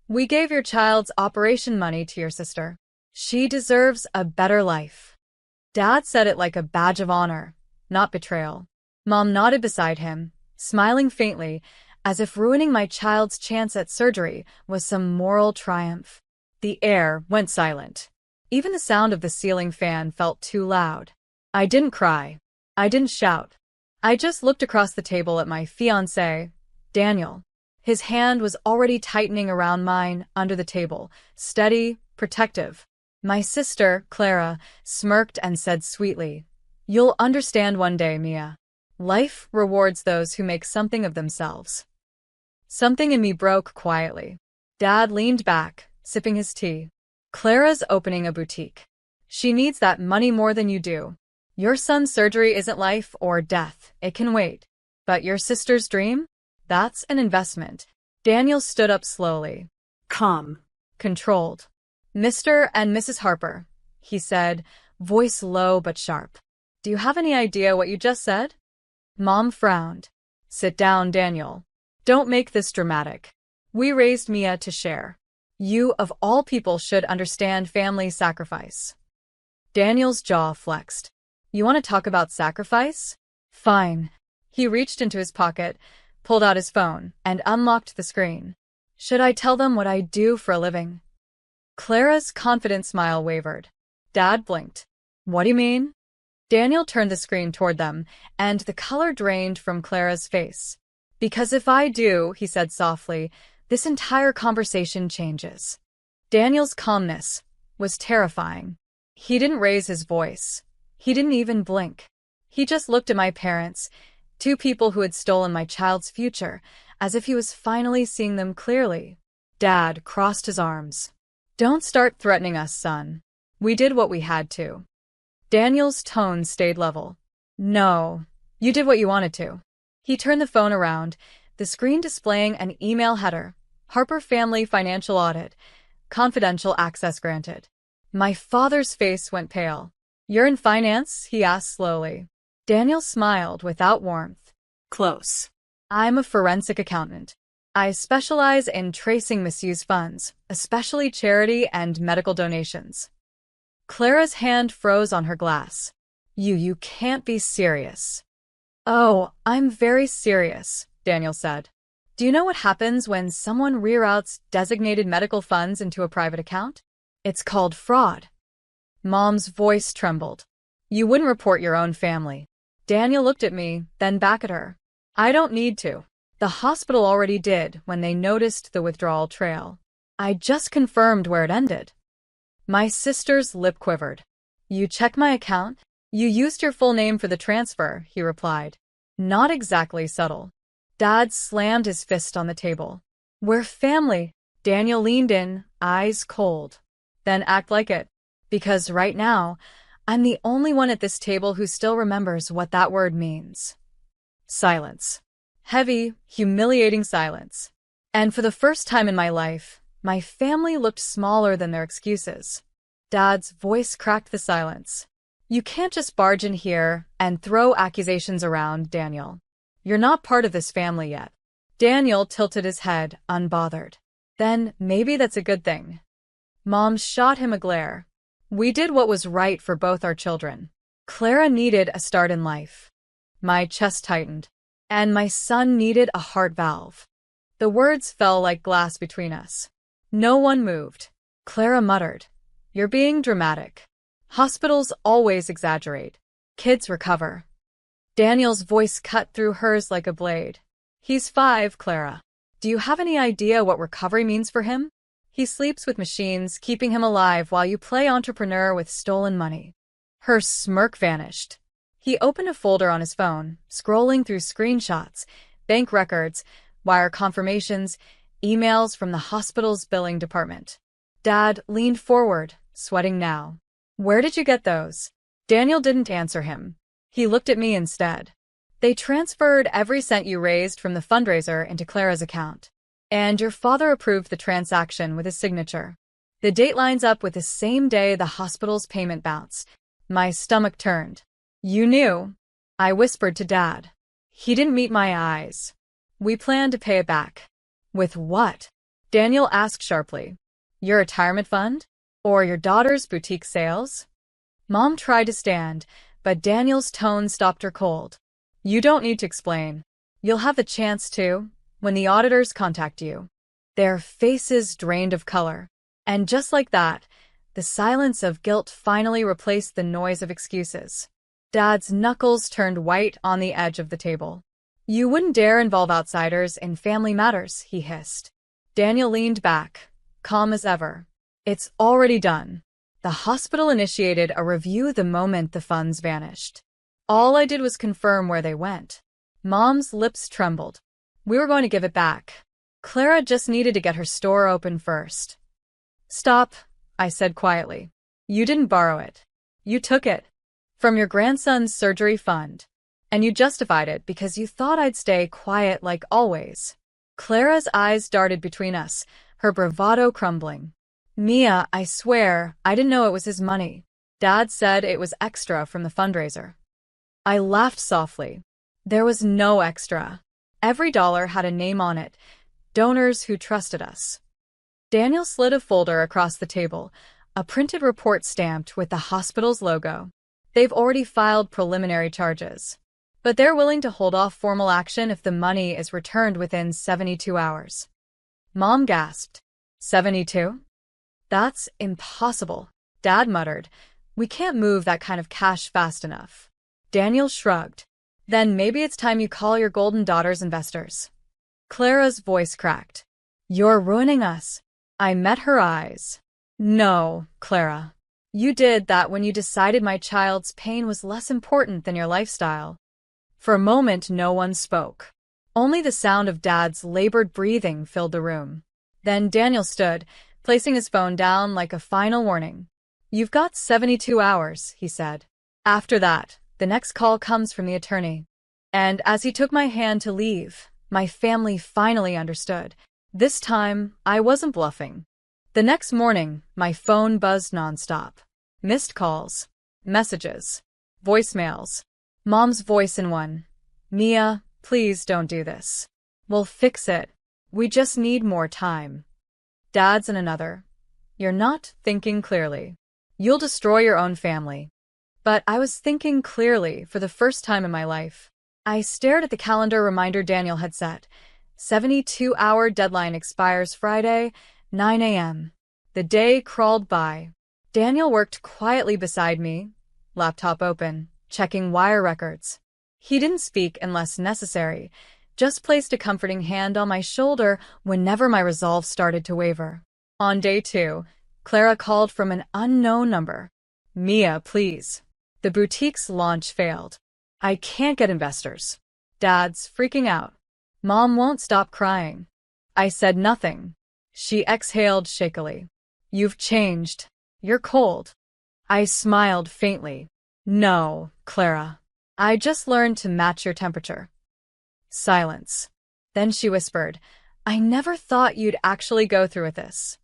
We gave your child's operation money to your sister. She deserves a better life. Dad said it like a badge of honor, not betrayal. Mom nodded beside him, smiling faintly, as if ruining my child's chance at surgery was some moral triumph. The air went silent. Even the sound of the ceiling fan felt too loud. I didn't cry. I didn't shout. I just looked across the table at my fiancé, Daniel. His hand was already tightening around mine under the table, steady, protective. My sister, Clara, smirked and said sweetly, "You'll understand one day, Mia. Life rewards those who make something of themselves." Something in me broke quietly. Dad leaned back, sipping his tea. "Clara's opening a boutique. She needs that money more than you do. Your son's surgery isn't life or death. It can wait. But your sister's dream? That's an investment." Daniel stood up slowly. Calm. Controlled. "Mr. and Mrs. Harper," he said, voice low but sharp. "Do you have any idea what you just said?" Mom frowned. "Sit down, Daniel. Don't make this dramatic. We raised Mia to share. You, of all people, should understand family sacrifice." Daniel's jaw flexed. "You want to talk about sacrifice? Fine." He reached into his pocket, pulled out his phone, and unlocked the screen. "Should I tell them what I do for a living?" Clara's confident smile wavered. Dad blinked. "What do you mean?" Daniel turned the screen toward them, and the color drained from Clara's face. "Because if I do," he said softly, "this entire conversation changes." Daniel's calmness was terrifying. He didn't raise his voice. He didn't even blink. He just looked at my parents, two people who had stolen my child's future, as if he was finally seeing them clearly. Dad crossed his arms. "Don't start threatening us, son. We did what we had to." Daniel's tone stayed level. "No, you did what you wanted to." He turned the phone around, the screen displaying an email header. "Harper Family Financial Audit. Confidential access granted." My father's face went pale. "You're in finance?" he asked slowly. Daniel smiled without warmth. Close. "I'm a forensic accountant. I specialize in tracing misused funds, especially charity and medical donations." Clara's hand froze on her glass. You can't be serious." "Oh, I'm very serious," Daniel said. "Do you know what happens when someone reroutes designated medical funds into a private account? It's called fraud." Mom's voice trembled. "You wouldn't report your own family." Daniel looked at me, then back at her. "I don't need to. The hospital already did when they noticed the withdrawal trail. I just confirmed where it ended." My sister's lip quivered. "You checked my account? You used your full name for the transfer," he replied. Not exactly subtle. Dad slammed his fist on the table. "We're family." Daniel leaned in, eyes cold. "Then act like it. Because right now, I'm the only one at this table who still remembers what that word means." Silence. Heavy, humiliating silence. And for the first time in my life, my family looked smaller than their excuses. Dad's voice cracked the silence. "You can't just barge in here and throw accusations around, Daniel. You're not part of this family yet." Daniel tilted his head, unbothered. "Then maybe that's a good thing." Mom shot him a glare. "We did what was right for both our children. Clara needed a start in life." My chest tightened. "And my son needed a heart valve." The words fell like glass between us. No one moved. Clara muttered, "You're being dramatic. Hospitals always exaggerate. Kids recover." Daniel's voice cut through hers like a blade. "He's 5, Clara. Do you have any idea what recovery means for him? He sleeps with machines, keeping him alive while you play entrepreneur with stolen money." Her smirk vanished. He opened a folder on his phone, scrolling through screenshots, bank records, wire confirmations, emails from the hospital's billing department. Dad leaned forward, sweating now. "Where did you get those?" Daniel didn't answer him. He looked at me instead. "They transferred every cent you raised from the fundraiser into Clara's account. And your father approved the transaction with his signature. The date lines up with the same day the hospital's payment bounced." My stomach turned. "You knew?" I whispered to Dad. He didn't meet my eyes. "We plan to pay it back." "With what?" Daniel asked sharply. Your retirement fund? Or your daughter's boutique sales? Mom tried to stand, but Daniel's tone stopped her cold. You don't need to explain. You'll have the chance to, when the auditors contact you. Their faces drained of color. And just like that, the silence of guilt finally replaced the noise of excuses. Dad's knuckles turned white on the edge of the table. You wouldn't dare involve outsiders in family matters, he hissed. Daniel leaned back, calm as ever. It's already done. The hospital initiated a review the moment the funds vanished. All I did was confirm where they went. Mom's lips trembled. We were going to give it back. Clara just needed to get her store open first. Stop, I said quietly. You didn't borrow it. You took it. From your grandson's surgery fund. And you justified it because you thought I'd stay quiet like always. Clara's eyes darted between us, her bravado crumbling. Mia, I swear, I didn't know it was his money. Dad said it was extra from the fundraiser. I laughed softly. There was no extra. Every dollar had a name on it. Donors who trusted us. Daniel slid a folder across the table, a printed report stamped with the hospital's logo. They've already filed preliminary charges. But they're willing to hold off formal action if the money is returned within 72 hours. Mom gasped. 72? That's impossible, Dad muttered. We can't move that kind of cash fast enough. Daniel shrugged. Then maybe it's time you call your golden daughter's investors. Clara's voice cracked. You're ruining us. I met her eyes. No, Clara. You did that when you decided my child's pain was less important than your lifestyle. For a moment, no one spoke. Only the sound of Dad's labored breathing filled the room. Then Daniel stood, placing his phone down like a final warning. You've got 72 hours, he said. After that, the next call comes from the attorney. And as he took my hand to leave, my family finally understood. This time, I wasn't bluffing. The next morning, my phone buzzed nonstop. Missed calls, messages, voicemails. Mom's voice in one. Mia, please don't do this. We'll fix it. We just need more time. Dad's in another. You're not thinking clearly. You'll destroy your own family. But I was thinking clearly for the first time in my life. I stared at the calendar reminder Daniel had set. 72-hour deadline expires Friday, 9 a.m. The day crawled by. Daniel worked quietly beside me, laptop open, checking wire records. He didn't speak unless necessary, just placed a comforting hand on my shoulder whenever my resolve started to waver. On day 2, Clara called from an unknown number. Mia, please. The boutique's launch failed. I can't get investors. Dad's freaking out. Mom won't stop crying. I said nothing. She exhaled shakily. You've changed. You're cold. I smiled faintly. No, Clara. I just learned to match your temperature. Silence. Then she whispered, I never thought you'd actually go through with this.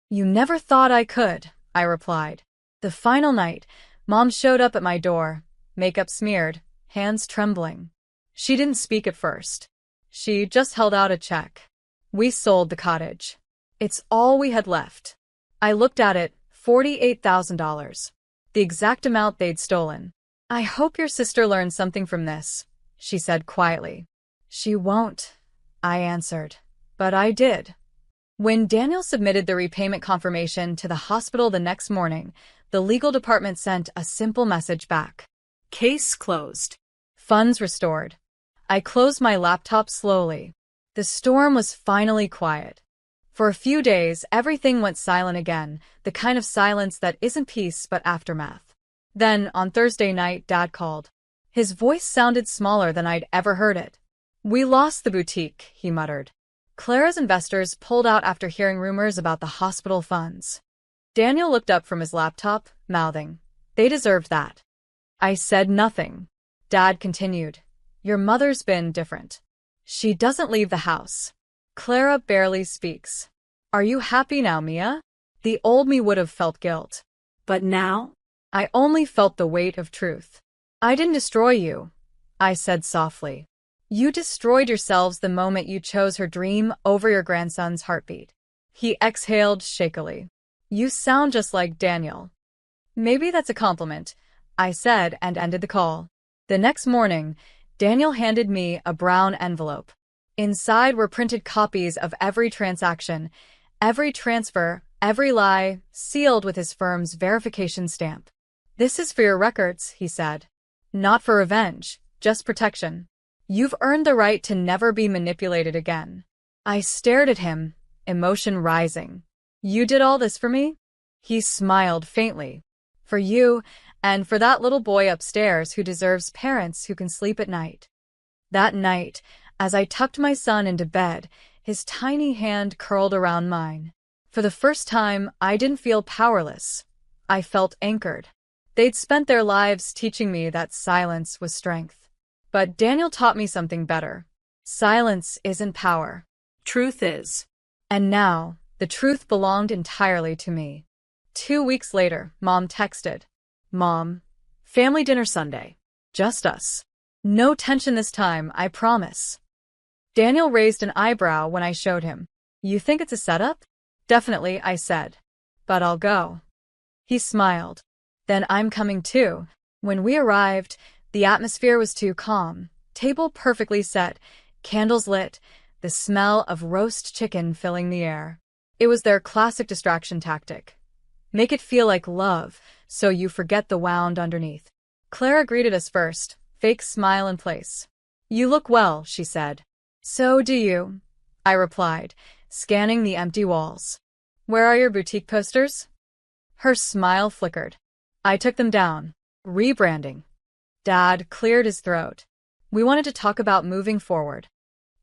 You never thought I could, I replied. The final night, Mom showed up at my door, makeup smeared, hands trembling. She didn't speak at first. She just held out a check. We sold the cottage. It's all we had left. I looked at it, $48,000. The exact amount they'd stolen. I hope your sister learned something from this, she said quietly. She won't, I answered. But I did. When Daniel submitted the repayment confirmation to the hospital the next morning, the legal department sent a simple message back. Case closed. Funds restored. I closed my laptop slowly. The storm was finally quiet. For a few days, everything went silent again, the kind of silence that isn't peace but aftermath. Then, on Thursday night, Dad called. His voice sounded smaller than I'd ever heard it. We lost the boutique, he muttered. Clara's investors pulled out after hearing rumors about the hospital funds. Daniel looked up from his laptop, mouthing, They deserved that. I said nothing. Dad continued. Your mother's been different. She doesn't leave the house. Clara barely speaks. Are you happy now, Mia? The old me would have felt guilt. But now? I only felt the weight of truth. I didn't destroy you, I said softly. You destroyed yourselves the moment you chose her dream over your grandson's heartbeat. He exhaled shakily. You sound just like Daniel. Maybe that's a compliment, I said and ended the call. The next morning, Daniel handed me a brown envelope. Inside were printed copies of every transaction, every transfer, every lie, sealed with his firm's verification stamp. This is for your records, he said. Not for revenge, just protection. You've earned the right to never be manipulated again. I stared at him, emotion rising. You did all this for me? He smiled faintly. For you, and for that little boy upstairs who deserves parents who can sleep at night. That night, as I tucked my son into bed, his tiny hand curled around mine. For the first time, I didn't feel powerless. I felt anchored. They'd spent their lives teaching me that silence was strength. But Daniel taught me something better. Silence isn't power. Truth is. And now, the truth belonged entirely to me. 2 weeks later, Mom texted. Mom, family dinner Sunday. Just us. No tension this time, I promise. Daniel raised an eyebrow when I showed him. You think it's a setup? Definitely, I said. But I'll go. He smiled. Then I'm coming too. When we arrived, the atmosphere was too calm. Table perfectly set, candles lit, the smell of roast chicken filling the air. It was their classic distraction tactic. Make it feel like love, so you forget the wound underneath. Clara greeted us first, fake smile in place. You look well, she said. So do you, I replied, scanning the empty walls. Where are your boutique posters? Her smile flickered. I took them down. Rebranding. Dad cleared his throat. We wanted to talk about moving forward.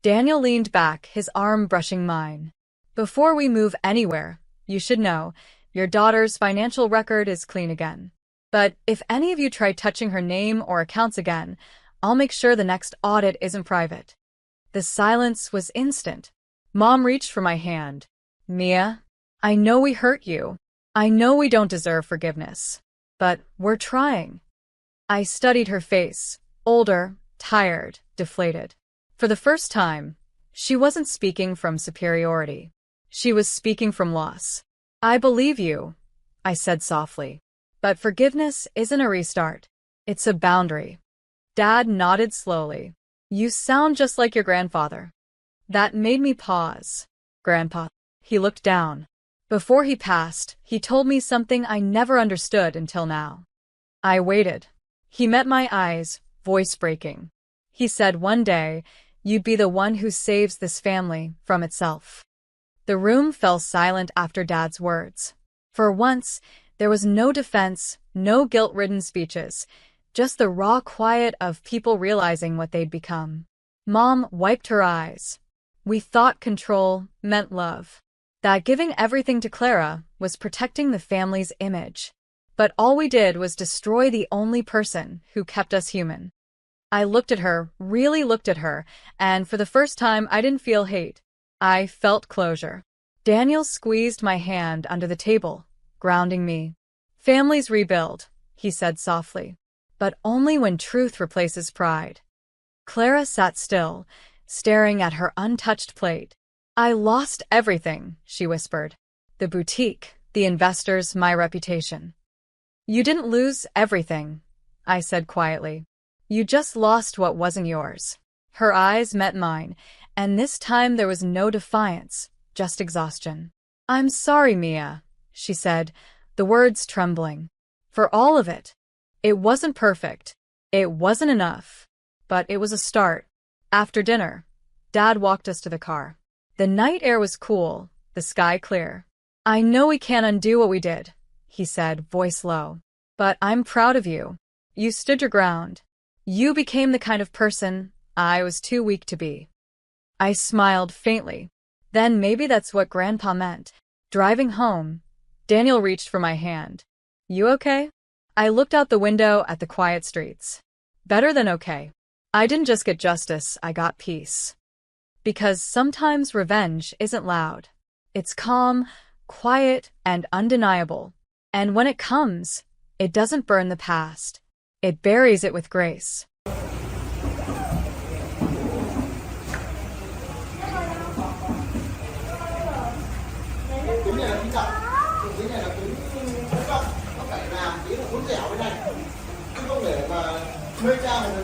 Daniel leaned back, his arm brushing mine. Before we move anywhere, you should know, your daughter's financial record is clean again. But if any of you try touching her name or accounts again, I'll make sure the next audit isn't private. The silence was instant. Mom reached for my hand. Mia, I know we hurt you. I know we don't deserve forgiveness. But we're trying. I studied her face, older, tired, deflated. For the first time, she wasn't speaking from superiority. She was speaking from loss. I believe you, I said softly. But forgiveness isn't a restart. It's a boundary. Dad nodded slowly. You sound just like your grandfather. That made me pause. Grandpa. He looked down. Before he passed, he told me something I never understood until now. I waited. He met my eyes, voice breaking. He said one day, you'd be the one who saves this family from itself. The room fell silent after Dad's words. For once, there was no defense, no guilt-ridden speeches, just the raw quiet of people realizing what they'd become. Mom wiped her eyes. We thought control meant love. That giving everything to Clara was protecting the family's image. But all we did was destroy the only person who kept us human. I looked at her, really looked at her, and for the first time I didn't feel hate. I felt closure. Daniel squeezed my hand under the table, grounding me. Families rebuild, he said softly, but only when truth replaces pride. Clara sat still, staring at her untouched plate. I lost everything, she whispered. The boutique, the investors, my reputation. You didn't lose everything, I said quietly. You just lost what wasn't yours. Her eyes met mine, and this time there was no defiance, just exhaustion. I'm sorry, Mia, she said, the words trembling. For all of it. It wasn't perfect. It wasn't enough. But it was a start. After dinner, Dad walked us to the car. The night air was cool, the sky clear. I know we can't undo what we did, he said, voice low. But I'm proud of you. You stood your ground. You became the kind of person I was too weak to be. I smiled faintly. Then maybe that's what Grandpa meant. Driving home, Daniel reached for my hand. You okay? I looked out the window at the quiet streets. Better than okay. I didn't just get justice, I got peace. Because sometimes revenge isn't loud. It's calm, quiet, and undeniable. And when it comes, it doesn't burn the past. It buries it with grace. này là kính đậm, kính này là kính công, nó phải làm kính là cuốn dẻo bên này, chứ không để mà mê cha mình